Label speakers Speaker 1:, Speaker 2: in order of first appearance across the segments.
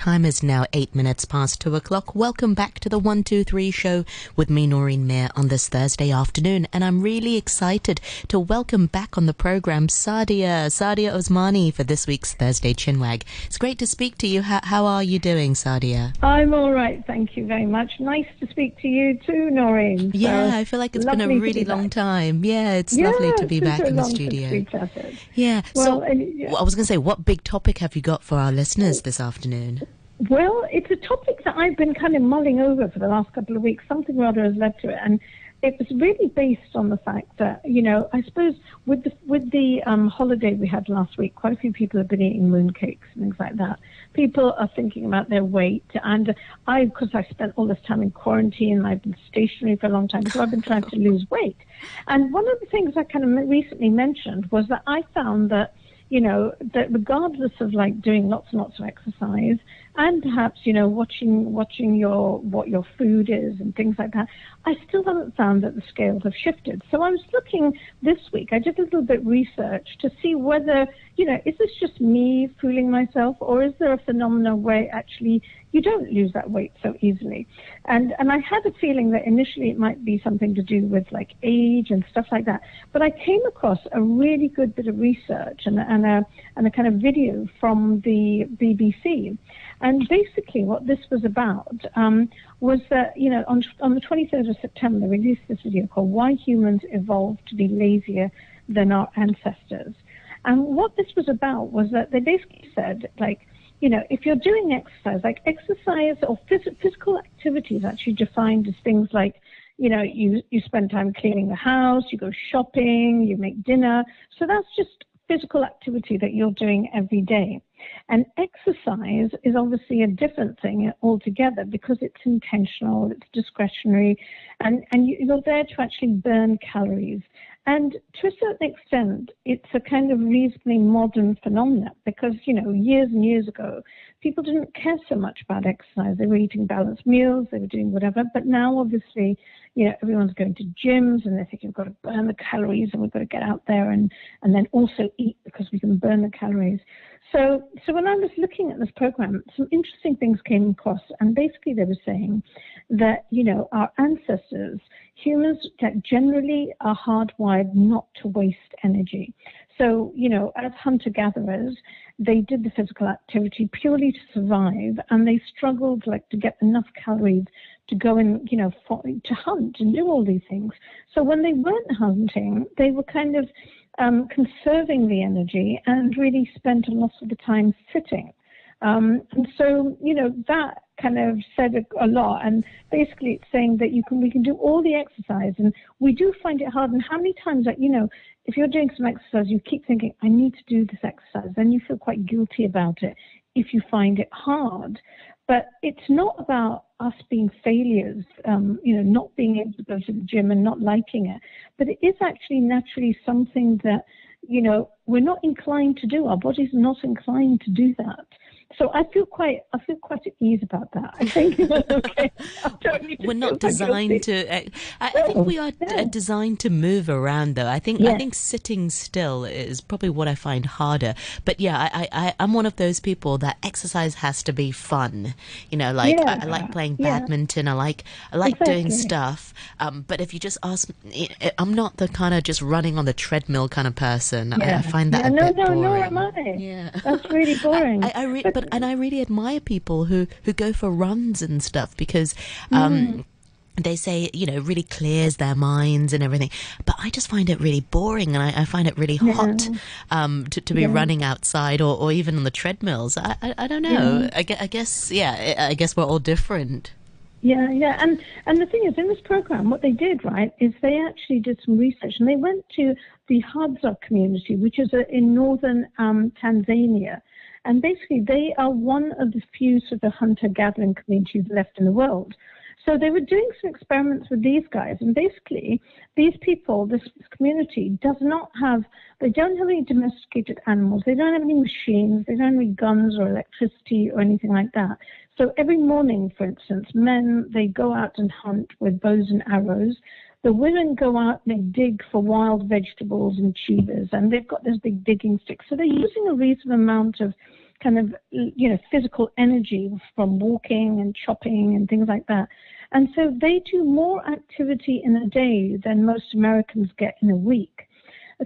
Speaker 1: Time is now 8 minutes past 2 o'clock. Welcome back to the 123 show with me, Noreen Mayer, on this Thursday afternoon. And I'm really excited to welcome back on the program Sadia Osmani for this week's Thursday Chinwag. It's great to speak to you. How are you doing, Sadia?
Speaker 2: I'm all right, thank you very much. Nice to speak to you too, Noreen.
Speaker 1: Yeah, I feel like it's been a really long time. Yeah, it's lovely to be back in the studio. Yeah, so I was going to say, what big topic have you got for our listeners this afternoon?
Speaker 2: Well, it's a topic that I've been kind of mulling over for the last couple of weeks. Something or other has led to it, and it was really based on the fact that, you know, I suppose with the holiday we had last week, quite a few people have been eating mooncakes and things like that. People are thinking about their weight, and because I spent all this time in quarantine and I've been stationary for a long time, so I've been trying to lose weight. And one of the things I kind of recently mentioned was that I found that, you know, that regardless of like doing lots and lots of exercise and perhaps, you know, watching what your food is and things like that, I still haven't found that the scales have shifted. So I was looking this week, I did a little bit of research to see whether, you know, is this just me fooling myself, or is there a phenomenon where actually you don't lose that weight so easily? And I had a feeling that initially it might be something to do with like age and stuff like that. But I came across a really good bit of research and a kind of video from the BBC. And basically what this was about was that, you know, on the 23rd of September, they released this video called Why Humans Evolved to be Lazier Than Our Ancestors. And what this was about was that they basically said, like, you know, if you're doing exercise, like exercise or physical activity is actually defined as things like, you know, you spend time cleaning the house, you go shopping, you make dinner. So that's just physical activity that you're doing every day. And exercise is obviously a different thing altogether because it's intentional, it's discretionary, and you're there to actually burn calories. And to a certain extent, it's a kind of reasonably modern phenomenon because, you know, years and years ago, people didn't care so much about exercise. They were eating balanced meals, they were doing whatever. But now, obviously, you know, everyone's going to gyms and they think you've got to burn the calories and we've got to get out there and then also eat because we can burn the calories. So when I was looking at this program, some interesting things came across, and basically they were saying that, you know, our ancestors, humans, that generally are hardwired not to waste energy. So, you know, as hunter-gatherers, they did the physical activity purely to survive, and they struggled like to get enough calories to go and, you know, to hunt and do all these things. So when they weren't hunting, they were kind of conserving the energy and really spent a lot of the time sitting. And so, you know, that kind of said a lot. And basically it's saying that we can do all the exercise, and we do find it hard. And how many times that, you know, if you're doing some exercise, you keep thinking, I need to do this exercise, then you feel quite guilty about it if you find it hard. But it's not about us being failures, you know, not being able to go to the gym and not liking it. But it is actually naturally something that, you know, we're not inclined to do. Our body's not inclined to do that. So I feel quite at ease about that. I think it's okay.
Speaker 1: We're not designed to. I think we are designed to move around, though. I think sitting still is probably what I find harder. But yeah, I'm one of those people that exercise has to be fun. You know, like I like playing badminton. I like doing stuff. But if you just ask me, I'm not the kind of just running on the treadmill kind of person. I find that a bit boring.
Speaker 2: No, am I?
Speaker 1: Yeah,
Speaker 2: that's really boring.
Speaker 1: I really admire people who go for runs and stuff because they say, you know, really clears their minds and everything. But I just find it really boring, and I find it really hot to be running outside or even on the treadmills. I don't know. I guess we're all different.
Speaker 2: Yeah. And the thing is, in this program, what they did, right, is they actually did some research, and they went to the Hadza community, which is in northern Tanzania. And basically, they are one of the few sort of hunter-gathering communities left in the world. So they were doing some experiments with these guys, and basically, these people, this community, they don't have any domesticated animals, they don't have any machines, they don't have any guns or electricity or anything like that. So every morning, for instance, men, they go out and hunt with bows and arrows. The women go out and they dig for wild vegetables and tubers, and they've got those big digging sticks. So they're using a reasonable amount of kind of, physical energy from walking and shopping and things like that. And so they do more activity in a day than most Americans get in a week.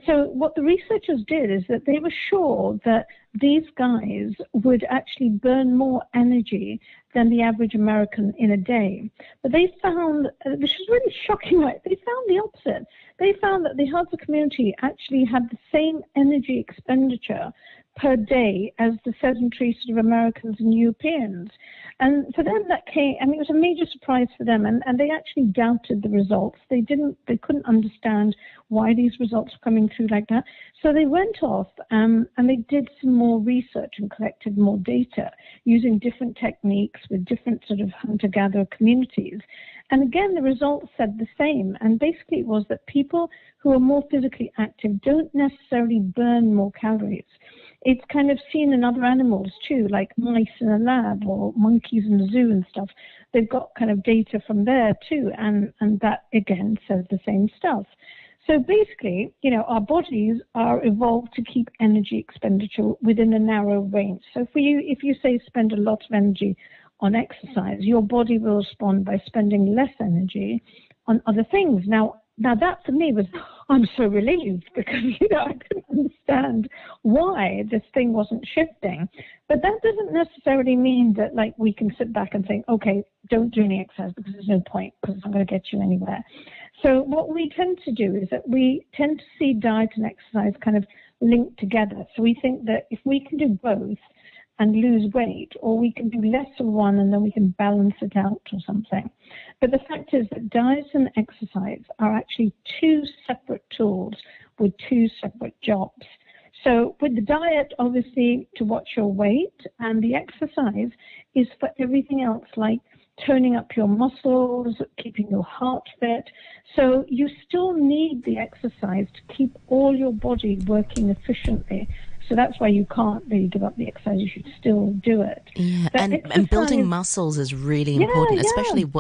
Speaker 2: So what the researchers did is that they were sure that these guys would actually burn more energy than the average American in a day. But they found, which is really shocking, right? They found the opposite. They found that the Hadza community actually had the same energy expenditure per day as the sedentary sort of Americans and Europeans. And for them that came, it was a major surprise for them, and they actually doubted the results. They couldn't understand why these results were coming through like that. So they went off and they did some more research and collected more data using different techniques with different sort of hunter-gatherer communities. And again, the results said the same. And basically it was that people who are more physically active don't necessarily burn more calories. It's kind of seen in other animals too, like mice in a lab or monkeys in the zoo and stuff. They've got kind of data from there too, and that again says the same stuff. So basically, our bodies are evolved to keep energy expenditure within a narrow range. So if you say spend a lot of energy on exercise, your body will respond by spending less energy on other things. Now that for me was, I'm so relieved because, I couldn't understand why this thing wasn't shifting. But that doesn't necessarily mean that, like, we can sit back and think, okay, don't do any exercise because there's no point, because it's not going to get you anywhere. So what we tend to do is that we tend to see diet and exercise kind of linked together. So we think that if we can do both and lose weight, or we can do less of one and then we can balance it out or something. But the fact is that diet and exercise are actually two separate tools with two separate jobs. So with the diet, obviously, to watch your weight, and the exercise is for everything else, like toning up your muscles, keeping your heart fit. So you still need the exercise to keep all your body working efficiently. So that's why you can't really give up the exercise. You should still do it.
Speaker 1: Yeah, and building muscles is really important, especially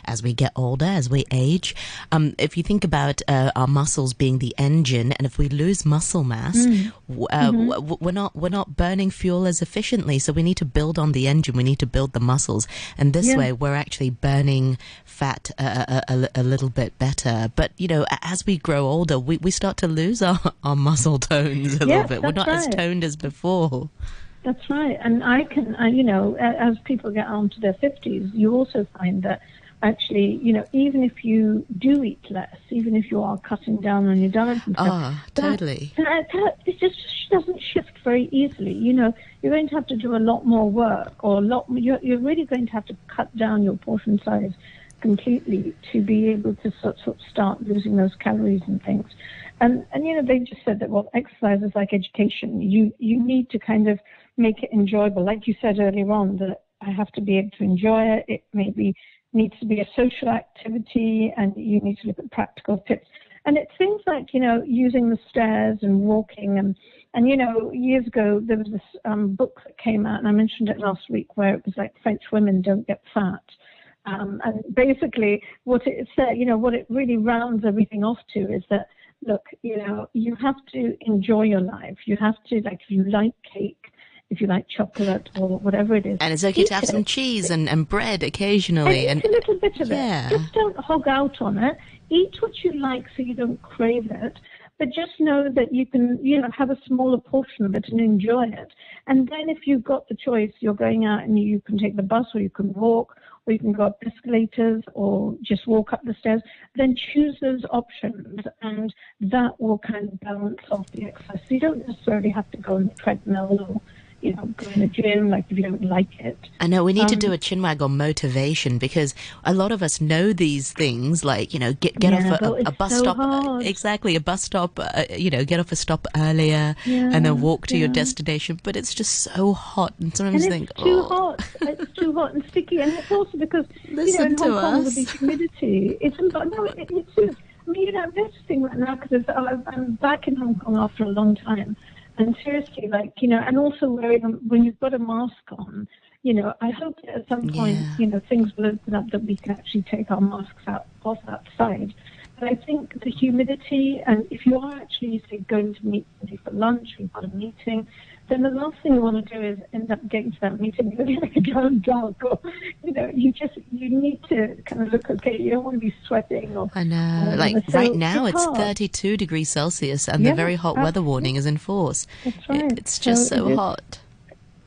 Speaker 1: as we get older, as we age. If you think about our muscles being the engine, and if we lose muscle mass, we're not burning fuel as efficiently. So we need to build on the engine. We need to build the muscles, and this way we're actually burning fat a little bit better. But as we grow older, we start to lose our muscle tones a little bit. We're not as toned as before.
Speaker 2: That's right. And as people get on to their 50s, you also find that actually, even if you do eat less, even if you are cutting down on your diet and stuff,
Speaker 1: totally.
Speaker 2: It just doesn't shift very easily. You're going to have to do a lot more work, or you're really going to have to cut down your portion size completely to be able to sort of start losing those calories and things. And they just said that, well, exercise is like education. You need to kind of make it enjoyable. Like you said earlier on, that I have to be able to enjoy it. It maybe needs to be a social activity, and you need to look at practical tips. And it's things like, using the stairs and walking. And years ago, there was this book that came out, and I mentioned it last week, where it was like French women don't get fat. And basically what it said, what it really rounds everything off to is that, look, you have to enjoy your life. You have to, like, if you like cake, if you like chocolate or whatever it is.
Speaker 1: And it's okay to have some cheese and bread occasionally.
Speaker 2: And eat a little bit of it. Just don't hog out on it. Eat what you like so you don't crave it. But just know that you can, have a smaller portion of it and enjoy it. And then if you've got the choice, you're going out and you can take the bus, or you can walk, or you can go up escalators, or just walk up the stairs, then choose those options, and that will kind of balance off the exercise. So you don't necessarily have to go on the treadmill or, go in the gym, like, if you don't like it.
Speaker 1: I know, we need to do a chinwag on motivation, because a lot of us know these things, like, get off a bus stop.
Speaker 2: Hard.
Speaker 1: Exactly, a bus stop, get off a stop earlier and then walk to your destination. But it's just so hot, and sometimes
Speaker 2: it's too hot. It's too hot and sticky, and it's also because, in Hong Kong with the humidity, it's is. I'm noticing right now, because I'm back in Hong Kong after a long time. And seriously, and also wearing when you've got a mask on, I hope that at some point, things will open up that we can actually take our masks off outside. But I think the humidity, and if you are actually, say, going to meet somebody for lunch, or you've got a meeting, then the last thing you want to do is end up getting to that meeting and going dark, or you need to kind of look okay. You don't want to be sweating or.
Speaker 1: I know, like
Speaker 2: so
Speaker 1: right now it's
Speaker 2: hard.
Speaker 1: 32 degrees Celsius, and the very hot weather warning is in force.
Speaker 2: That's right.
Speaker 1: It's just so hot.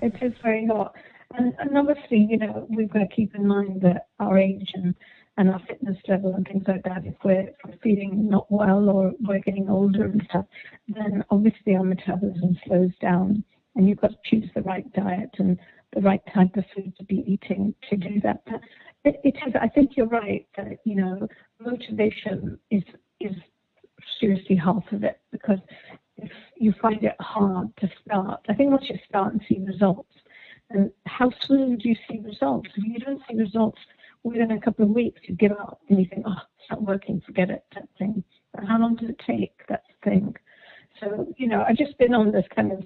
Speaker 2: It is very hot, and obviously, we've got to keep in mind that our age and our fitness level and things like that, if we're feeling not well or we're getting older and stuff, then obviously our metabolism slows down, and you've got to choose the right diet and the right type of food to be eating to do that. But it is, I think you're right that, motivation is seriously half of it, because if you find it hard to start, I think once you start and see results, and how soon do you see results? If you don't see results within a couple of weeks, you give up and you think, oh, it's not working, forget it, that thing. But how long does it take? That's the thing. So, I've just been on this kind of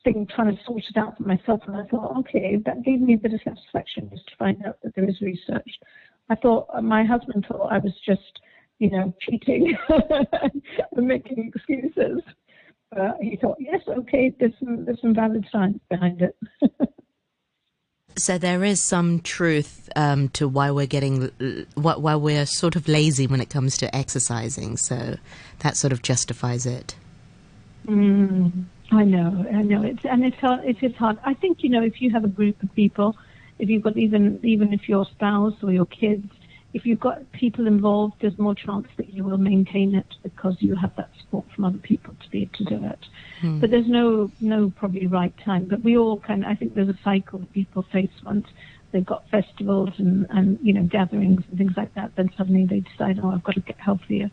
Speaker 2: thing trying to sort it out for myself, and I thought, okay, that gave me a bit of satisfaction just to find out that there is research. I thought, my husband thought I was just, cheating and making excuses. He thought, yes, okay, there's some valid science behind it.
Speaker 1: So there is some truth to why we're sort of lazy when it comes to exercising. So that sort of justifies it.
Speaker 2: I know. It's hard. It is hard. I think if you have a group of people, if you've got even if your spouse or your kids, if you've got people involved, there's more chance that you will maintain it because you have that support from other people to be able to do it. But there's no probably right time. But we all I think there's a cycle that people face once they've got festivals and gatherings and things like that. Then suddenly they decide, oh, I've got to get healthier.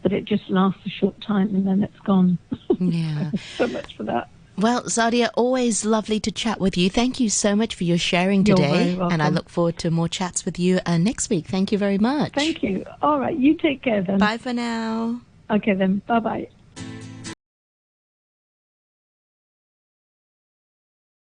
Speaker 2: But it just lasts a short time and then it's gone.
Speaker 1: Yeah.
Speaker 2: So much for that.
Speaker 1: Well, Sadia, always lovely to chat with you. Thank you so much for your sharing today.
Speaker 2: You're very welcome.
Speaker 1: And I look forward to more chats with you next week. Thank you very much.
Speaker 2: Thank you. All right. You take care then.
Speaker 1: Bye for now.
Speaker 2: Okay then. Bye-bye.